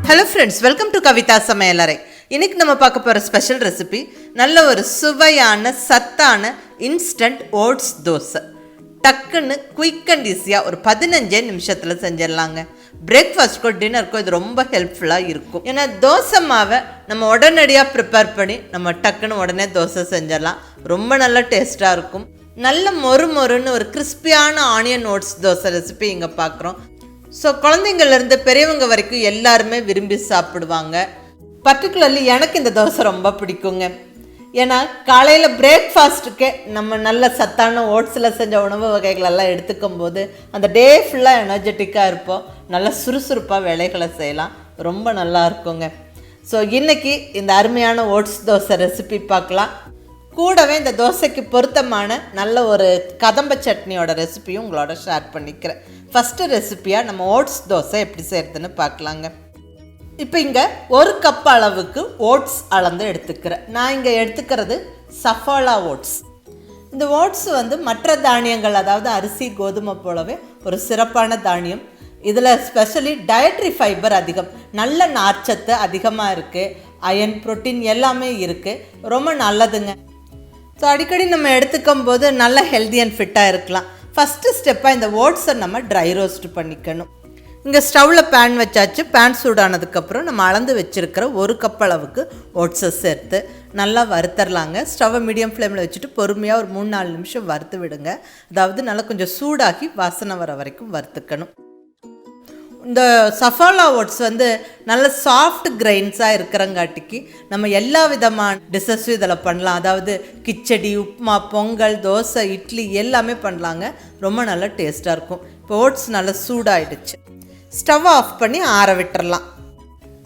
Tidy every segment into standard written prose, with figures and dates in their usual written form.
Hello friends, welcome to kavithasamayalarai. இன்னைக்கு நம்ம பார்க்க போற ஸ்பெஷல் ரெசிபி நல்ல ஒரு சுவையான சத்தான இன்ஸ்டன்ட் ஓட்ஸ் தோசை. டக்குன்னு குயிக் அண்ட் ஈஸியா ஒரு 15 நிமிஷத்துல செஞ்சிடலாங்க. பிரேக்ஃபாஸ்ட்க்கோ டின்னருக்கோ இது ரொம்ப ஹெல்ப்ஃபுல்லாக இருக்கும். ஏன்னா தோசை மாவை நம்ம உடனடியாக ப்ரிப்பேர் பண்ணி நம்ம டக்குன்னு உடனே தோசை செஞ்சிடலாம். ரொம்ப நல்ல டேஸ்ட்டாக இருக்கும். நல்ல மொறுன்னு ஒரு கிறிஸ்பியான ஆனியன் ஓட்ஸ் தோசை ரெசிபி இங்கே பார்க்குறோம். ஸோ குழந்தைங்கள்லேருந்து பெரியவங்க வரைக்கும் எல்லாருமே விரும்பி சாப்பிடுவாங்க. பர்டிகுலர்லி எனக்கு இந்த தோசை ரொம்ப பிடிக்குங்க. ஏன்னா காலையில் பிரேக்ஃபாஸ்ட்டுக்கே நம்ம நல்ல சத்தான ஓட்ஸில் செஞ்ச உணவு வகைகளெல்லாம் எடுத்துக்கும் போது அந்த டே ஃபுல்லாக எனர்ஜெட்டிக்காக இருப்போம். நல்லா சுறுசுறுப்பாக வேலைகளை செய்யலாம். ரொம்ப நல்லா இருக்குங்க. ஸோ இன்றைக்கி இந்த அருமையான ஓட்ஸ் தோசை ரெசிபி பார்க்கலாம். கூடவே இந்த தோசைக்கு பொருத்தமான நல்ல ஒரு கதம்ப சட்னியோட ரெசிபியும் உங்களோட ஷேர் பண்ணிக்கிறேன். ஃபஸ்ட்டு ரெசிபியாக நம்ம ஓட்ஸ் தோசை எப்படி செய்கிறதுன்னு பார்க்கலாங்க. இப்போ இங்கே 1 கப் அளவுக்கு ஓட்ஸ் அளந்து எடுத்துக்கிறேன். நான் இங்கே எடுத்துக்கிறது சஃபோலா ஓட்ஸ். இந்த ஓட்ஸ் மற்ற தானியங்கள், அதாவது அரிசி கோதுமை போலவே ஒரு சிறப்பான தானியம். இதில் ஸ்பெஷலி டயட்ரி ஃபைபர் அதிகம், நல்ல நார்ச்சத்து அதிகமாக இருக்குது, அயன் புரோட்டீன் எல்லாமே இருக்குது. ரொம்ப நல்லதுங்க. ஸோ அடிக்கடி நம்ம எடுத்துக்கும் போது நல்ல ஹெல்தி அண்ட் ஃபிட்டாக இருக்கலாம். ஃபஸ்ட்டு ஸ்டெப்பாக இந்த ஓட்ஸை நம்ம ட்ரை ரோஸ்ட் பண்ணிக்கணும். இங்கே ஸ்டவ்வில் பேன் வச்சாச்சு. பேன் சூடானதுக்கப்புறம் நம்ம அளந்து வச்சுருக்கிற 1 கப் அளவுக்கு ஓட்ஸை சேர்த்து நல்லா வறுத்தரலாங்க. ஸ்டவ்வை மீடியம் ஃப்ளேமில் வச்சுட்டு பொறுமையாக ஒரு 3-4 நிமிஷம் வறுத்து விடுங்க. அதாவது நல்லா கொஞ்சம் சூடாகி வாசனை வர வரைக்கும் வறுத்துக்கணும். இந்த சஃபோலா ஓட்ஸ் நல்ல சாஃப்ட் கிரைன்ஸாக இருக்கிறங்காட்டிக்கு நம்ம எல்லா விதமான டிஷ்ஷஸும் இதில் பண்ணலாம். அதாவது கிச்சடி, உப்புமா, பொங்கல், தோசை, இட்லி எல்லாமே பண்ணலாங்க. ரொம்ப நல்லா டேஸ்ட்டாக இருக்கும். இப்போ ஓட்ஸ் நல்லா சூடாகிடுச்சு. ஸ்டவ் ஆஃப் பண்ணி ஆற விட்டுறலாம்.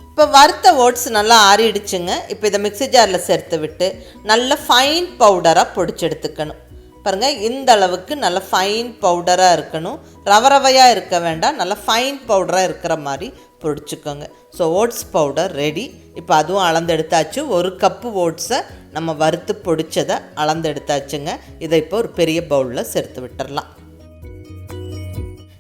இப்போ வறுத்த ஓட்ஸ் நல்லா ஆறிடுச்சுங்க. இப்போ இதை மிக்ஸி ஜாரில் சேர்த்து விட்டு நல்ல ஃபைன் பவுடராக பொடிச்சு எடுத்துக்கணும். பாருங்கள், இந்த அளவுக்கு நல்ல ஃபைன் பவுடராக இருக்கணும். ரவையாக இருக்க வேண்டாம், நல்ல ஃபைன் பவுடராக இருக்கிற மாதிரி பொடிச்சுக்கோங்க. So oats powder ready. இப்போ அதுவும் அளந்து எடுத்தாச்சு. 1 கப்பு ஓட்ஸை நம்ம வறுத்து பொடிச்சதை அளந்து எடுத்தாச்சுங்க. இதை இப்போ ஒரு பெரிய பவுலில் சேர்த்து விட்டுடலாம்.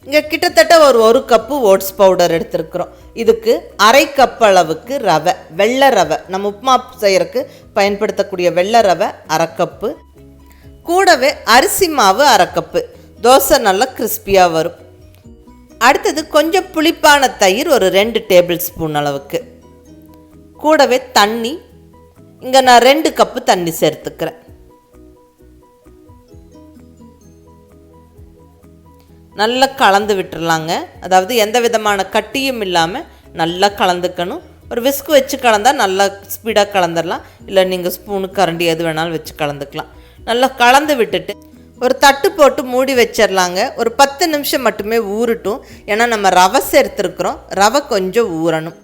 இங்கே கிட்டத்தட்ட ஒரு 1 கப்பு ஓட்ஸ் பவுடர் எடுத்துருக்குறோம். இதுக்கு 1/2 கப் அளவுக்கு ரவை, வெள்ளை ரவை, நம்ம உப்புமா செய்கிறதுக்கு பயன்படுத்தக்கூடிய வெள்ளை ரவை 1/2 கப்பு. கூடவே அரிசி மாவு 1/2 கப்பு. தோசை நல்லா கிறிஸ்பியாக வரும். அடுத்தது கொஞ்சம் புளிப்பான தயிர் ஒரு 2 டேபிள் ஸ்பூன் அளவுக்கு. கூடவே தண்ணி, இங்கே நான் 2 கப்பு தண்ணி சேர்த்துக்கிறேன். நல்லா கலந்து விட்டுறலாங்க. அதாவது எந்த விதமான கட்டியும் இல்லாமல் நல்லா கலந்துக்கணும். ஒரு விஸ்க் வச்சு கலந்தால் நல்லா ஸ்பீடாக கலந்துடலாம். இல்லை நீங்கள் ஸ்பூனு கரண்டி எது வேணாலும் வச்சு கலந்துக்கலாம். நல்லா கலந்து விட்டுட்டு ஒரு தட்டு போட்டு மூடி வச்சிடலாங்க. ஒரு 10 நிமிஷம் மட்டுமே ஊறட்டும். ஏன்னா நம்ம ரவை சேர்த்துருக்குறோம், ரவை கொஞ்சம் ஊறணும்.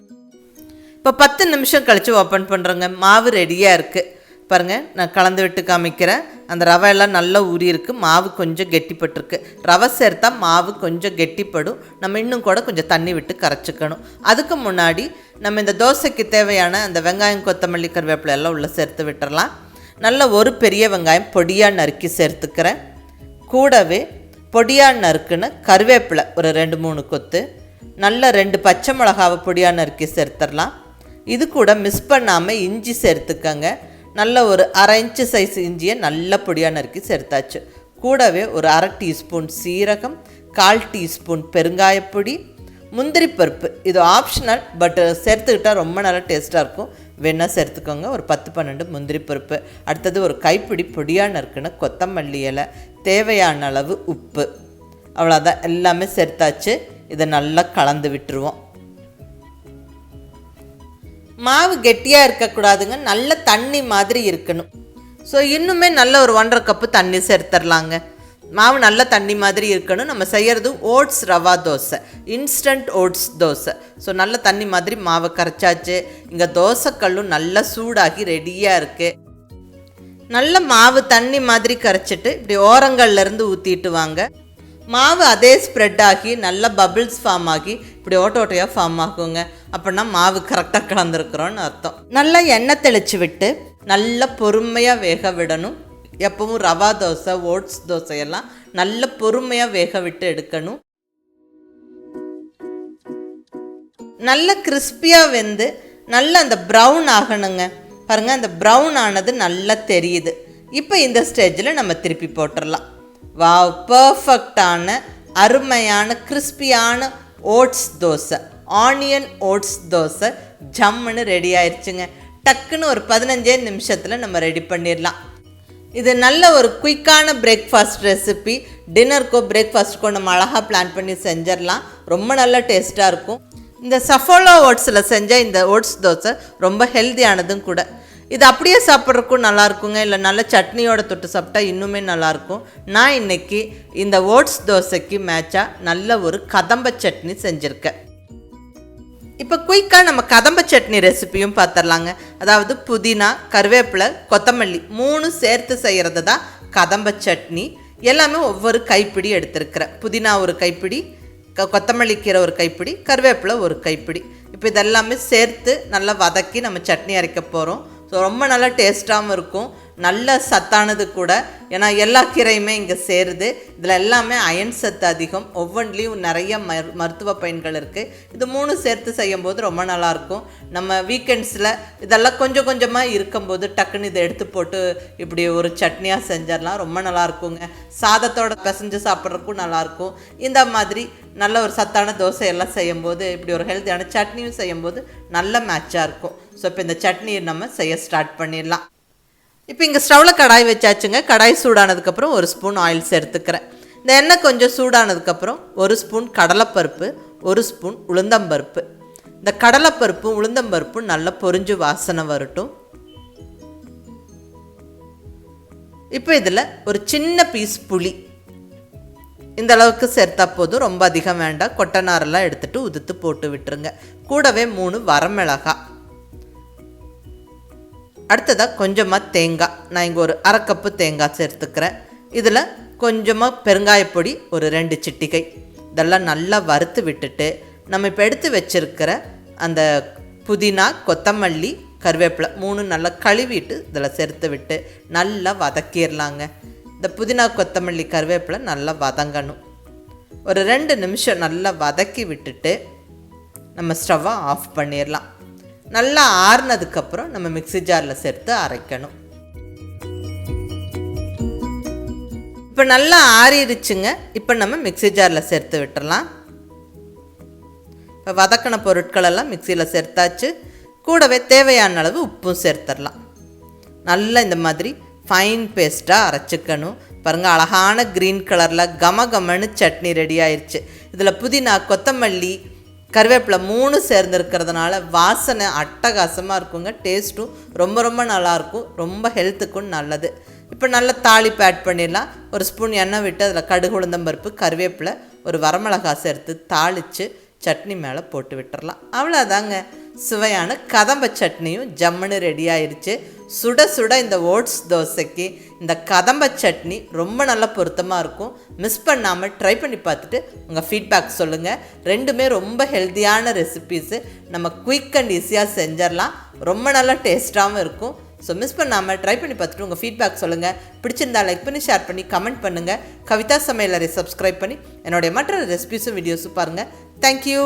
இப்போ 10 நிமிஷம் கழித்து ஓப்பன் பண்ணுறோங்க. மாவு ரெடியாக இருக்குது. பாருங்கள், நான் கலந்து விட்டு காமிக்கிறேன். அந்த ரவை எல்லாம் நல்லா ஊறி இருக்குது. மாவு கொஞ்சம் கெட்டிப்பட்டிருக்கு. ரவை சேர்த்தா மாவு கொஞ்சம் கெட்டிப்படும். நம்ம இன்னும் கூட கொஞ்சம் தண்ணி விட்டு கரைச்சிக்கணும். அதுக்கு முன்னாடி நம்ம இந்த தோசைக்கு தேவையான அந்த வெங்காயம், கொத்தமல்லி, கருவேப்பிலை எல்லாம் உள்ளே சேர்த்து விட்டுறலாம். நல்ல ஒரு பெரிய வெங்காயம் பொடியாக நறுக்கி சேர்த்துக்கிறேன். கூடவே பொடியாக நறுக்குன்னு கருவேப்பிலை ஒரு 2-3 கொத்து, நல்ல 2 பச்சை மிளகாவை பொடியாக நறுக்கி சேர்த்துடலாம். இது கூட மிஸ் பண்ணாமல் இஞ்சி சேர்த்துக்கங்க. நல்ல ஒரு 1/2 இன்ச்சு சைஸ் இஞ்சியை நல்ல பொடியாக நறுக்கி சேர்த்தாச்சு. கூடவே ஒரு 1/2 டீஸ்பூன் சீரகம், 1/4 டீஸ்பூன் பெருங்காயப்பொடி, முந்திரி பருப்பு. இது ஆப்ஷனல், பட் சேர்த்துக்கிட்டால் ரொம்ப நல்லா டேஸ்ட்டாக இருக்கும். வேணால் சேர்த்துக்கோங்க. ஒரு 10-12 முந்திரி பருப்பு. அடுத்தது ஒரு கைப்பிடி பொடியாக நறுக்குன்னு கொத்தமல்லி இலை, தேவையான அளவு உப்பு. அவ்வளோதான், எல்லாமே சேர்த்தாச்சு. இதை நல்லா கலந்து விட்டுருவோம். மாவு கெட்டியாக இருக்கக்கூடாதுங்க, நல்ல தண்ணி மாதிரி இருக்கணும். ஸோ இன்னுமே நல்ல ஒரு 1/2 கப்பு தண்ணி சேர்த்துடலாங்க. மாவு நல்ல தண்ணி மாதிரி இருக்கணும். நம்ம செய்கிறது oats rava dosa, instant oats dosa. So நல்ல தண்ணி மாதிரி மாவை கரைச்சாச்சு. இங்கே தோசைக்கல்லும் நல்லா சூடாகி ரெடியாக இருக்குது. நல்ல மாவு தண்ணி மாதிரி கரைச்சிட்டு இப்படி ஓரங்கள்லேருந்து ஊற்றிட்டு வாங்க. மாவு அதே ஸ்ப்ரெட் ஆகி நல்ல பபிள்ஸ் ஃபார்ம் ஆகி இப்படி ஓட்டையாக ஃபார்ம் ஆகுங்க. அப்படின்னா மாவு கரெக்டாக கலந்துருக்குறோன்னு அர்த்தம். நல்லா எண்ணெய் தெளித்து விட்டு நல்லா பொறுமையாக வேக விடணும். எப்பவும் ரவா தோசை, ஓட்ஸ் தோசையெல்லாம் நல்ல பொறுமையாக வேக விட்டு எடுக்கணும். நல்ல கிறிஸ்பியாக வெந்து நல்லா அந்த ப்ரௌன் ஆகணுங்க. பாருங்கள், அந்த ப்ரௌன் ஆனது நல்லா தெரியுது. இப்போ இந்த ஸ்டேஜில் நம்ம திருப்பி போட்டுடலாம். வாவ், பர்ஃபெக்டான அருமையான கிறிஸ்பியான oats dosa, onion oats dosa ஜம்முன்னு ரெடி ஆயிடுச்சுங்க. டக்குன்னு ஒரு 15 நிமிஷத்தில் நம்ம ரெடி பண்ணிடலாம். இது நல்ல ஒரு குயிக்கான பிரேக்ஃபாஸ்ட் ரெசிபி. டின்னருக்கோ பிரேக்ஃபாஸ்ட்டுக்கோ நம்ம அழகாக பிளான் பண்ணி செஞ்சிடலாம். ரொம்ப நல்ல டேஸ்ட்டாக இருக்கும். இந்த சஃபோலா ஓட்ஸில் செஞ்ச இந்த ஓட்ஸ் தோசை ரொம்ப ஹெல்த்தியானதும் கூட. இது அப்படியே சாப்பிட்றதுக்கும் நல்லாயிருக்குங்க, இல்லை நல்ல சட்னியோட தொட்டு சாப்பிட்டா இன்னுமே நல்லாயிருக்கும். நான் இன்றைக்கி இந்த ஓட்ஸ் தோசைக்கு மேட்சாக நல்ல ஒரு கதம்ப சட்னி செஞ்சுருக்கேன். இப்போ குயிக்காக நம்ம கதம்ப சட்னி ரெசிப்பியும் பார்த்துடலாங்க. அதாவது புதினா, கருவேப்பிலை, கொத்தமல்லி 3 சேர்த்து செய்கிறது தான் கதம்ப சட்னி. எல்லாமே ஒவ்வொரு கைப்பிடி எடுத்துருக்கிறேன். புதினா ஒரு கைப்பிடி, கொத்தமல்லி கீரை ஒரு கைப்பிடி, கருவேப்பிலை ஒரு கைப்பிடி. இப்போ இதெல்லாமே சேர்த்து நல்லா வதக்கி நம்ம சட்னி அரைக்க போகிறோம். ஸோ ரொம்ப நல்லா டேஸ்ட்டாகவும் இருக்கும், நல்ல சத்தானது கூட. ஏன்னா எல்லா கீரையுமே இங்கே சேருது. இதில் எல்லாமே அயன் சத்து அதிகம். ஒவ்வொன்றிலையும் நிறைய மருத்துவ பயன்கள் இருக்குது. இது 3 சேர்த்து செய்யும்போது ரொம்ப நல்லாயிருக்கும். நம்ம வீக்கெண்ட்ஸில் இதெல்லாம் கொஞ்சம் கொஞ்சமாக இருக்கும்போது டக்குன்னு இதை எடுத்து போட்டு இப்படி ஒரு சட்னியாக செஞ்சிடலாம். ரொம்ப நல்லாயிருக்குங்க. சாதத்தோட பிசைஞ்சு சாப்பிட்றதுக்கும் நல்லாயிருக்கும். இந்த மாதிரி நல்ல ஒரு சத்தான தோசையெல்லாம் செய்யும்போது, இப்படி ஒரு ஹெல்த்தியான சட்னியும் செய்யும்போது நல்ல மேட்சாக இருக்கும். ஸோ இப்போ இந்த சட்னியை நம்ம செய்ய ஸ்டார்ட் பண்ணிடலாம். இப்போ இங்கே ஸ்டவ்வில் கடாய் வச்சாச்சுங்க. கடாய் சூடானதுக்கப்புறம் 1 ஸ்பூன் ஆயில் சேர்த்துக்கிறேன். இந்த எண்ணெய் கொஞ்சம் சூடானதுக்கப்புறம் 1 ஸ்பூன் கடலைப்பருப்பு, 1 ஸ்பூன் உளுந்தம்பருப்பு. இந்த கடலைப்பருப்பும் உளுந்தம்பருப்பும் நல்லா பொரிஞ்சு வாசனை வரட்டும். இப்போ இதில் ஒரு சின்ன பீஸ் புளி இந்த அளவுக்கு சேர்த்தா போதும், ரொம்ப அதிகம் வேண்டாம். கொட்டநாரெல்லாம் எடுத்துகிட்டு உதுத்து போட்டு விட்டுருங்க. கூடவே 3 வரமிளகாய். அடுத்ததாக கொஞ்சமாக தேங்காய். நான் இங்கே ஒரு 1/2 கப்பு தேங்காய் சேர்த்துக்கிறேன். இதில் கொஞ்சமாக பெருங்காயப்பொடி ஒரு 2 சிட்டிகை. இதெல்லாம் நல்லா வறுத்து விட்டுட்டு நம்ம இப்போ எடுத்து வச்சுருக்கிற அந்த புதினா, கொத்தமல்லி, கருவேப்பிலை 3 நல்லா கழுவிட்டு இதில் சேர்த்து விட்டு நல்லா வதக்கிடலாங்க. இந்த புதினா, கொத்தமல்லி, கருவேப்பிலை நல்லா வதங்கணும். ஒரு 2 நிமிஷம் நல்லா வதக்கி விட்டுட்டு நம்ம ஸ்டவ்வை ஆஃப் பண்ணிடலாம். நல்லா ஆறுனதுக்கப்புறம் நம்ம மிக்ஸி ஜாரில் சேர்த்து அரைக்கணும். இப்போ நல்லா ஆறிடுச்சுங்க. இப்போ நம்ம மிக்ஸி ஜாரில் சேர்த்து விட்டுடலாம். இப்போ வதக்கின பொருட்களெல்லாம் மிக்சியில் சேர்த்தாச்சு. கூடவே தேவையான அளவு உப்பும் சேர்த்துடலாம். நல்லா இந்த மாதிரி ஃபைன் பேஸ்ட்டாக அரைச்சிக்கணும். பாருங்கள், அழகான க்ரீன் கலரில் கமகமன்னு சட்னி ரெடி ஆயிடுச்சு. இதில் புதினா, கொத்தமல்லி, கருவேப்பிலை 3 சேர்ந்துருக்கிறதுனால வாசனை அட்டகாசமாக இருக்குங்க. டேஸ்ட்டும் ரொம்ப ரொம்ப நல்லாயிருக்கும். ரொம்ப ஹெல்த்துக்கும் நல்லது. இப்போ நல்லா தாளிப்பு ஆட் பண்ணிடலாம். 1 ஸ்பூன் எண்ணெய் விட்டு அதில் கடுகு, உளுந்தம்பருப்பு, கருவேப்பிலை, ஒரு வரமிளகாய் சேர்த்து தாளித்து சட்னி மேலே போட்டு விட்டுறலாம். அவ்வளோதாங்க, சுவையான கதம்ப சட்னியும் ஜம்முன்னு ரெடி ஆயிடுச்சு. சுட சுட இந்த ஓட்ஸ் தோசைக்கு இந்த கதம்ப சட்னி ரொம்ப நல்லா பொருத்தமாக இருக்கும். மிஸ் பண்ணாமல் ட்ரை பண்ணி பார்த்துட்டு உங்கள் ஃபீட்பேக் சொல்லுங்கள். ரெண்டுமே ரொம்ப ஹெல்த்தியான ரெசிபீஸு. நம்ம குயிக் அண்ட் ஈஸியாக செஞ்சிடலாம். ரொம்ப நல்லா டேஸ்ட்டாகவும் இருக்கும். ஸோ மிஸ் பண்ணாமல் ட்ரை பண்ணி பார்த்துட்டு உங்கள் ஃபீட்பேக் சொல்லுங்கள். பிடிச்சிருந்தா லைக் பண்ணி, ஷேர் பண்ணி, கமெண்ட் பண்ணுங்கள். கவிதா சமையலறை சப்ஸ்கிரைப் பண்ணி என்னுடைய மற்ற ரெசிபீஸும் வீடியோஸும் பாருங்கள். தேங்க்யூ.